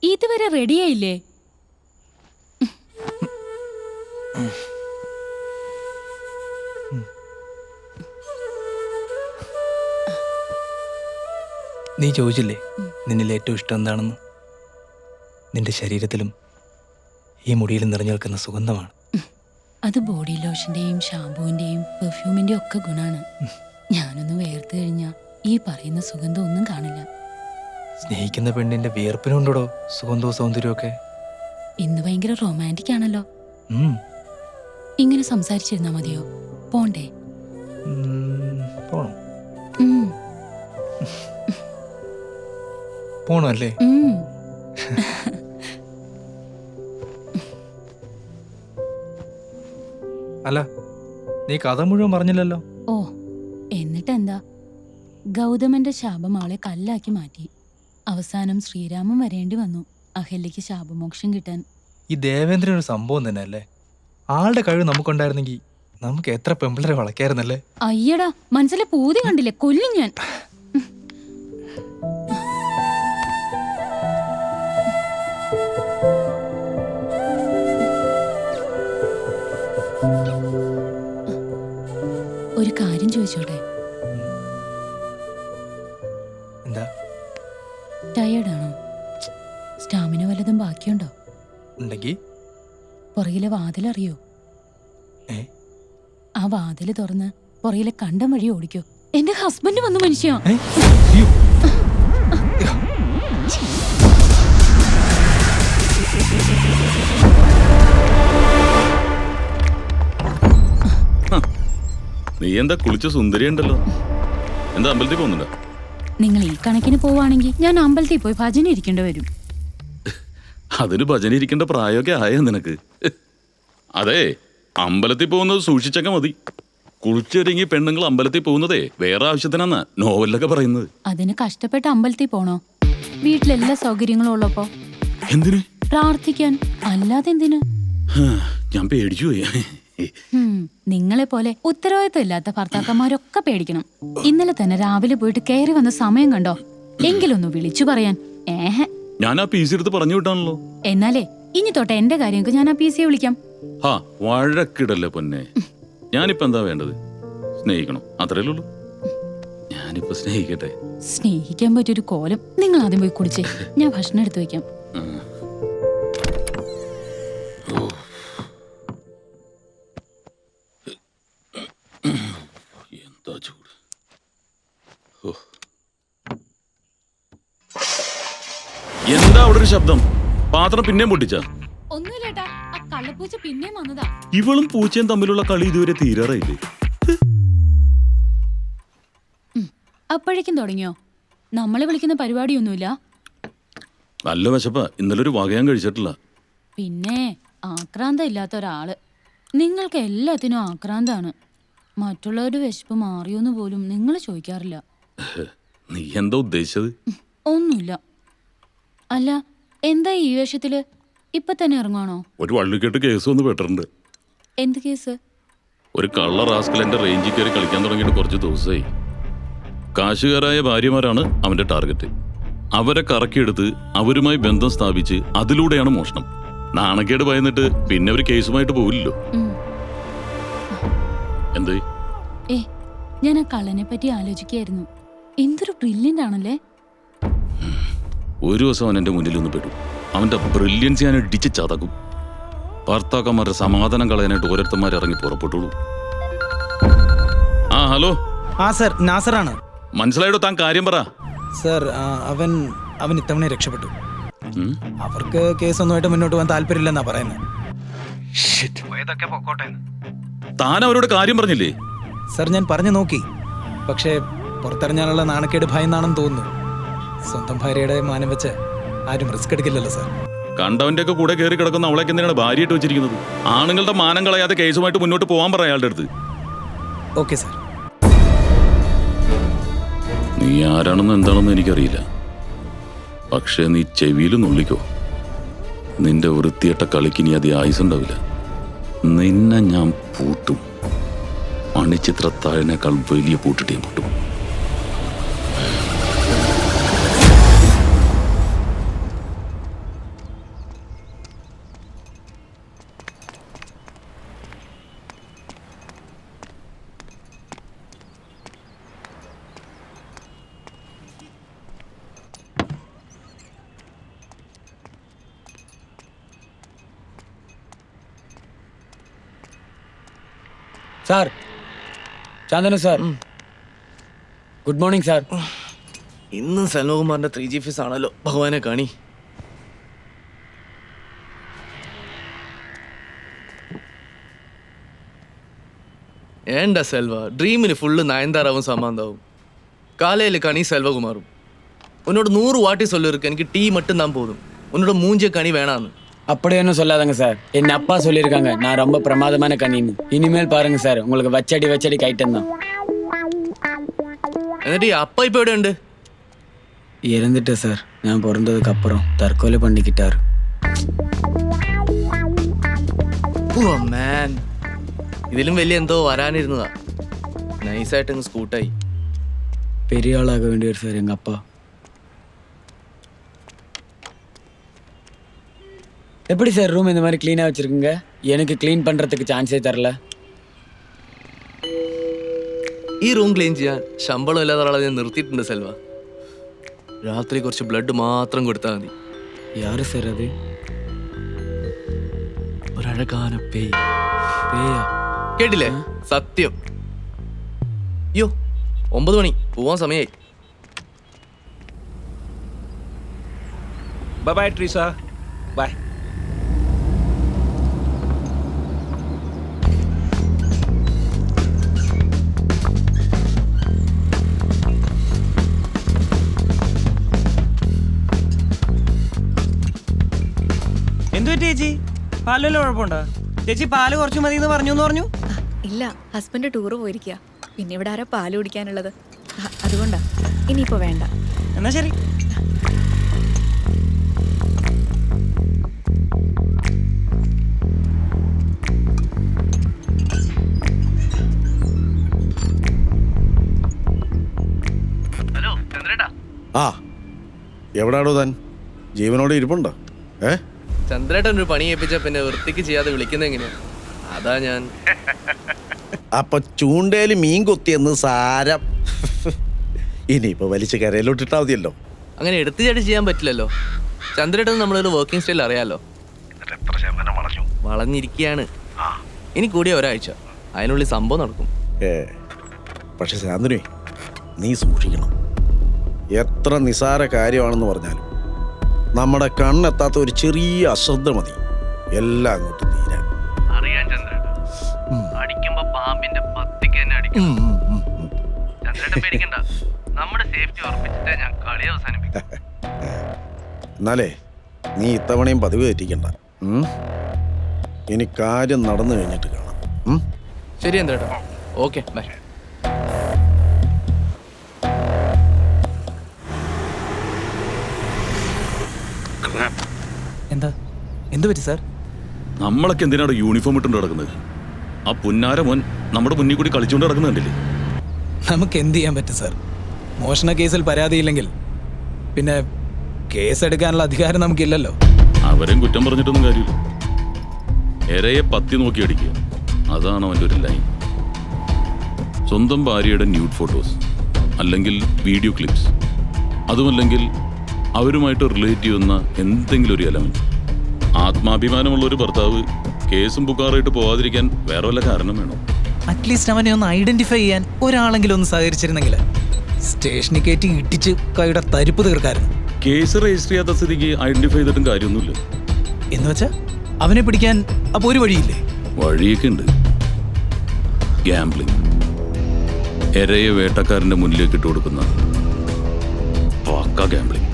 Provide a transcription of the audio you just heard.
ഇതുവരെ റെഡിയായില്ലേ? നീ ചോദിച്ചില്ലേ നിന്നിൽ ഏറ്റവും ഇഷ്ടം എന്താണെന്ന്? നിന്റെ ശരീരത്തിലും ഈ മുടിയിലും നിറഞ്ഞു നിൽക്കുന്ന സുഗന്ധമാണ്. അത് ബോഡി ലോഷന്റെയും ഷാമ്പൂവിന്റെയും പെർഫ്യൂമിന്റെയും ഒക്കെ ഗുണാണ്. ഞാനൊന്ന് വേർത്ത് കഴിഞ്ഞാൽ ഈ പറയുന്ന സുഗന്ധം ഒന്നും കാണില്ല. സ്നേഹിക്കുന്ന പെണ്ണിന്റെ വിയർപ്പിനുണ്ടോ സുഗന്ധവും സൗന്ദര്യവും ഒക്കെ? ഇന്ന് ഭയങ്കര റൊമാൻറ്റിക് ആണല്ലോ. ഇങ്ങനെ സംസാരിച്ചിരുന്നാ മതിയോ? പോണ്ടേ? പോണോ? പോണോ അല്ലേ? അല്ല, നീ കഥ മുഴുവൻ പറഞ്ഞില്ലല്ലോ. ഓ, എന്നിട്ടെന്താ? ഗൗതമന്റെ ശാപം അവളെ കല്ലാക്കി മാറ്റി. അവസാനം ശ്രീരാമൻ വരേണ്ടി വന്നു അഹല്യയ്ക്ക് ശാപമോക്ഷം കിട്ടാൻ. ഈ ദേവേന്ദ്രൻ ഒരു സംഭവം തന്നെ അല്ലേ? ആളുടെ കഴിവ് നമുക്കുണ്ടായിരുന്നെങ്കിൽ നമുക്ക് എത്ര പെമ്പിളരെ വളയ്ക്കായിരുന്നല്ലേ? അയ്യടാ, മനസ്സിലെ പൂതി കണ്ടില്ലേ? കൊല്ലും ഞാൻ. ഒരു കാര്യം ചോദിച്ചോട്ടെ? എന്താ? ടയേർഡാണോ? സ്റ്റാമിന വല്ലതും ബാക്കിയുണ്ടോ? ഉണ്ടെങ്കിൽ പുറകിലെ വാതിലറിയോ? ഏ? ആ വാതില് തുറന്ന് പുറകിലെ കണ്ടം വഴി ഓടിക്കോ. എന്റെ ഹസ്ബൻഡ് വന്നു മനുഷ്യ. നീ എന്താ കുളിച്ച സുന്ദരിയുണ്ടല്ലോ? എന്താ അമ്പലത്തിൽ പോകുന്നുണ്ടോ? നിങ്ങൾ ഈ കണക്കിന് പോവാണെങ്കിൽ ഞാൻ അമ്പലത്തിൽ പോയി ഭജന ഇരിക്കേണ്ടി വരും. അതിന് ഭജന ഇരിക്കേണ്ട പ്രായമൊക്കെ ആയോ നിനക്ക്? അതെ, അമ്പലത്തിൽ പോകുന്നത് സൂക്ഷിച്ചൊക്കെ മതി. കുളിച്ചൊരുങ്ങി പെണ്ണുങ്ങൾ അമ്പലത്തിൽ പോകുന്നതേ വേറെ ആവശ്യത്തിനാന്നാ നോവലിലൊക്കെ പറയുന്നത്. അതിന് കഷ്ടപ്പെട്ട് അമ്പലത്തിൽ പോണോ? വീട്ടിലെല്ലാ സൗകര്യങ്ങളും ഉള്ളപ്പോ എന്തിന്? പ്രാർത്ഥിക്കാൻ, അല്ലാതെ എന്തിന്? ഞാൻ പേടിച്ചു പോയി. നിങ്ങളെ പോലെ ഉത്തരവാദിത്വം ഇല്ലാത്ത ഭർത്താക്കന്മാരൊക്കെ പേടിക്കണം. ഇന്നലെ തന്നെ രാവിലെ പോയിട്ട് കയറി വന്ന സമയം കണ്ടോ? എങ്കിലൊന്ന് വിളിച്ചു പറയാൻ. ഞാൻ ആ പി സി എടുത്ത് പറഞ്ഞു വിട്ടാണല്ലോ. എന്നാലേ ഇനി തൊട്ട് എന്റെ കാര്യങ്ങൾക്ക് ഞാൻ ആ പി സിയെ വിളിക്കാം. വഴക്കിടല്ലേ പൊന്നെ. ഞാനിപ്പോ എന്താ വേണ്ടത്? സ്നേഹിക്കണം, അത്രയല്ലേ ഉള്ളൂ. ഞാനിപ്പോ സ്നേഹിക്കട്ടെ? സ്നേഹിക്കാൻ പറ്റിയൊരു കോലം. നിങ്ങൾ ആദ്യം പോയി കുടിച്ചേ, ഞാൻ ഭക്ഷണം എടുത്തു വെക്കാം. എന്താ ചൂട്! എന്താ അവിടെ ഒരു ശബ്ദം? പാത്രം പിന്നെയും പൊട്ടിച്ചാ? ഒന്നുമില്ലേട്ടാ, ആ കള്ളപ്പൂച്ച പിന്നെയും വന്നതാ. ഇവളും പൂച്ചയും തമ്മിലുള്ള കളി ഇതുവരെ തീരാറായില്ലേ? അപ്പോഴേക്കും തുടങ്ങിയോ? നമ്മളെ വിളിക്കുന്ന പരിപാടിയൊന്നുമില്ല. നല്ല വിശപ്പാ. ഇന്നലെ ഒരു വകയാൻ കഴിച്ചിട്ടില്ല. പിന്നെ ആക്രാന്തം ഇല്ലാത്ത ഒരാള്. നിങ്ങൾക്ക് എല്ലാത്തിനും ആക്രാന്താണ്. മറ്റുള്ളവരുടെ വിശപ്പ് മാറിയോന്ന് പോലും നിങ്ങൾ ചോദിക്കാറില്ല. നീ എന്താ ഉദ്ദേശിച്ചത്? ഒന്നുമില്ല. അല്ല, എന്താ ഈ വേഷത്തില്? ഇപ്പൊ തന്നെ ഇറങ്ങുവാണോ? ഒരു വള്ളിക്കെട്ട് കേസ് വന്ന് പെട്ടിട്ടുണ്ട്. എന്ത് കേസ്? ഒരു കള്ള റാസ്കൽ എന്റെ റേഞ്ചിൽ കയറി കളിക്കാൻ തുടങ്ങിയിട്ട് കുറച്ച് ദിവസമായി. കാശുകാരായ ഭാര്യമാരാണ് അവന്റെ ടാർഗറ്റ്. അവരെ കറക്കിയെടുത്ത് അവരുമായി ബന്ധം സ്ഥാപിച്ച് അതിലൂടെയാണ് മോഷണം. നാണക്കേട് ഭയന്നിട്ട് പിന്നെ ഒരു കേസുമായിട്ട് പോവില്ലല്ലോ. എന്തേ? ഞാൻ ആ കള്ളനെ പറ്റി ആലോചിക്കായിരുന്നു. എന്തൊരു ബ്രില്യന്റ് ആണല്ലേ. ഒരു ദിവസം അവൻ എന്റെ മുന്നിൽ ഒന്ന് പെടും. അവന്റെ ബ്രില്യൻസ് ഞാൻ ഇടിച്ച് ചതക്കും. ഭർത്താക്കന്മാരുടെ സമാധാനം കളയാനായിട്ട് ഓരോരുത്തന്മാർ ഇറങ്ങി പുറപ്പെട്ടുള്ളൂ. ഹലോ. സർ, നാസറാണ്. മനസ്സിലായിട്ടോ? താൻ കാര്യം പറ. സർ, അവൻ ഇത്തവണ രക്ഷപ്പെട്ടു. അവർക്ക് കേസൊന്നുമായിട്ട് മുന്നോട്ട് പോകാൻ താല്പര്യമില്ലെന്നാ പറയുന്നത്. താൻ അവരോട് കാര്യം പറഞ്ഞില്ലേ? സർ, ഞാൻ പറഞ്ഞു നോക്കി. പക്ഷേ പുറത്തിറങ്ങാനുള്ള നാണക്കേട് ഭയന്നാണെന്ന് തോന്നുന്നു. സ്വന്തം ഭാര്യയുടെ മാനം വെച്ച് ആരും റിസ്ക് എടുക്കില്ലല്ലോ സർ. കണ്ടവന്റെ ഒക്കെ കൂടെ കയറി കിടക്കുന്ന അവളേക്ക് എന്തിനാണ് ഭാര്യയിട്ട് വെച്ചിരിക്കുന്നത്? ആണുങ്ങളുടെ മാനം കളയാതെ കേസുമായിട്ട് മുന്നോട്ട് പോകാൻ പറ അയാളുടെ അടുത്ത്. Okay sir. നീ ആരാണെന്ന് എന്താണെന്ന് എനിക്കറിയില്ല. പക്ഷേ നീ ചെവിയിൽ നുള്ളിക്കോ. നിന്റെ വൃത്തിയട്ട കളിക്ക് ഇനി അധികം ആയുസുണ്ടാവില്ല. നിന്നെ ഞാൻ പൂട്ടും. മണിച്ചിത്രത്താഴിനേക്കാൾ വലിയ പൂട്ടിട്ടേ പൂട്ടും. സാർ, ചാന്ദനു സാർ, ഗുഡ് മോർണിംഗ് സാർ. ഇന്നും സെൽവകുമാറിന്റെ 3G ഫീസ് ആണല്ലോ. ഭഗവാനെ കാണി. ஏண்டா செல்வா, ட்ரீமில் ஃபுல்லு நயன்தாராவும் சமாந்தாவும், காலையில் கனி செல்வகுமாரும். உன்னோட 100 வாட்டி சொல்லிருக்கு, எனக்கு டீ மட்டும் தான் போதும், உன்னோட மூஞ்சிய கனி வேணான்னு. அப்படி ஒன்றும் சொல்லாதங்க சார். என் அப்பா சொல்லியிருக்காங்க நான் ரொம்ப பிரமாதமான கணின்னு. இனிமேல் பாருங்க சார், உங்களுக்கு வச்சடி கைட்டம் தான். എന്നിട്ട് அப்பா இப்போ எവിടെ ഉണ്ട്? இறந்துட்டு சார். நான் பிறந்ததுக்கு அப்புறம் தற்கொலை பண்ணிக்கிட்டாரு. ഓ മാൻ, ഇതിലും വലിയ എന്തോ വരാനിരുന്നതാ. നൈസായിട്ട് സ്കൂട്ടായി. பெரிய ஆளாக வேண்டியவர் சார் எங்கள் அப்பா. எப்படி சார் ரூம் இந்த மாதிரி க்ளீனாக வச்சுருக்குங்க? எனக்கு க்ளீன் பண்ணுறதுக்கு சான்ஸே தரல. ഈ റൂം ക്ലീൻ ചെയ്യാൻ ശമ്പളം ഇല്ലാത്ത ഒരാളെ ഞാൻ നിർത്തിയിട്ടുണ്ട് സെൽവ. രാത്രി കുറച്ച് ബ്ലഡ് മാത്രം കൊടുത്താൽ മതി. யாரு சார் அது? ഒരഴകാന പേയ്. பேயா? കേട്ടില്ലേ? സത്യം. അയ്യോ, 9 മണി, പോവാൻ സമയായി. Bye Treesa, bye. എന്തു പറ്റി ചേച്ചി? പാലിലല്ലോ കുഴപ്പമുണ്ടോ? ചേച്ചി പാല് കുറച്ച് മതി എന്ന് പറഞ്ഞു. ഇല്ല, ഹസ്ബൻഡ് ടൂറ് പോയിരിക്കുക. പിന്നെ ഇവിടെ ആരാ പാല് കുടിക്കാനുള്ളത്? അതുകൊണ്ടാ. ഇനിയിപ്പോ വേണ്ട. എന്നാ ശരി. ഹലോ ചന്ദ്രേട്ടാ. ആ, എവിടാണോ താൻ? ജീവനോടെ ഇരിപ്പുണ്ടോ? ചന്ദ്രേട്ടൻ ഒരു പണി ഏൽപ്പിച്ച പിന്നെ വൃത്തിക്ക് ചെയ്യാതെ വിളിക്കുന്നത് എങ്ങനെയാ? അതാ ഞാൻ. അപ്പൊ ചൂണ്ടയില് മീൻ കൊത്തിയെന്ന് സാരം. ഇനിയിപ്പോ വലിച്ച് കരയിലോട്ടിട്ടാ മതിയല്ലോ. അങ്ങനെ എടുത്തു ചാടി ചെയ്യാൻ പറ്റില്ലല്ലോ. ചന്ദ്രേട്ടൻ നമ്മളൊരു വർക്കിംഗ് സ്റ്റൈൽ അറിയാലോ. വളഞ്ഞിരിക്കുകയാണ്. ഇനി കൂടിയ ഒരാഴ്ച, അതിനുള്ളിൽ സംഭവം നടക്കും. പക്ഷെ ശാന്തനുവേ, നീ സൂക്ഷിക്കണം. എത്ര നിസാര കാര്യമാണെന്ന് പറഞ്ഞാലും നമ്മുടെ കണ്ണെത്താത്ത ഒരു ചെറിയ അശ്രദ്ധ മതി എല്ലാം അങ്ങോട്ട് തീരാൻ. അറിയാൻ ചന്ദ്രേട്ടൻ, അടിക്കുമ്പോ പാമ്പിന്റെ പത്തിക്ക് തന്നെ അടിക്കും. ചന്ദ്രേട്ടൻ പേടിക്കണ്ട, നമ്മുടെ സേഫ്റ്റി ഉറപ്പിച്ചിട്ടേ ഞാൻ കളി അവസാനിപ്പിക്കും. എന്നാലേ നീ ഇത്തവണയും പതിവ് തെറ്റിക്കണ്ട. ഇനി കാര്യം നടന്നു കഴിഞ്ഞിട്ട് കാണാം. ശരി ചന്ദ്രേട്ടൻ, ഓക്കെ ബൈ. എന്ത് പറ്റി സാർ? നമ്മളൊക്കെ എന്തിനാണ് യൂണിഫോം ഇട്ടുകൊണ്ട് നടക്കുന്നത്? ആ പുന്നാര മോൻ നമ്മുടെ മുന്നിൽ കൂടി കളിച്ചുകൊണ്ട് നടക്കുന്നുണ്ടല്ലേ? നമുക്ക് എന്ത് ചെയ്യാൻ പറ്റും സാർ? മോഷണ കേസിൽ പരാതിയില്ലെങ്കിൽ പിന്നെ കേസെടുക്കാനുള്ള അധികാരം നമുക്കില്ലല്ലോ. അവരെയും കുറ്റം പറഞ്ഞിട്ടൊന്നും കാര്യമില്ല. എരയെ പത്തി നോക്കി അടിക്കുക, അതാണ് അവൻ്റെ ഒരു ലൈൻ. സ്വന്തം ഭാര്യയുടെ ന്യൂഡ് ഫോട്ടോസ് അല്ലെങ്കിൽ വീഡിയോ ക്ലിപ്സ്, അതുമല്ലെങ്കിൽ അവരുമായിട്ട് റിലേറ്റ് ചെയ്യുന്ന എന്തെങ്കിലും ഒരു എലമെന്റ്. ആത്മാഭിമാനമുള്ള ഒരു ഭർത്താവ് കേസും പുകാറായിട്ട് പോവാതിരിക്കാൻ വേറെ വല്ല കാരണം വേണോ? അറ്റ്ലീസ്റ്റ് അവനെ ഒന്ന് ഐഡന്റിഫൈ ചെയ്യാൻ ഒരാളെങ്കിലും ഒന്ന് സഹകരിച്ചിരുന്നെങ്കിൽ സ്റ്റേഷനിൽ കയറ്റി ഇട്ടിച്ച് കൈയുടെ തരിപ്പ് തീർക്കായിരുന്നു. കേസ് രജിസ്റ്റർ ചെയ്യാത്ത സ്ഥിതിക്ക് ഐഡന്റിഫൈ ചെയ്തിട്ടും കാര്യമൊന്നുമില്ല. എന്ന് വെച്ചാ അവനെ പിടിക്കാൻ അപ്പൊ ഒരു വഴിയില്ലേ? വഴിയൊക്കെ ഉണ്ട്. ഗാംബ്ലിംഗ്, എരയെ വേട്ടക്കാരന്റെ മുന്നിലേക്ക് ഇട്ട് കൊടുക്കുന്ന പക്ക ഗാംബ്ലിംഗ്.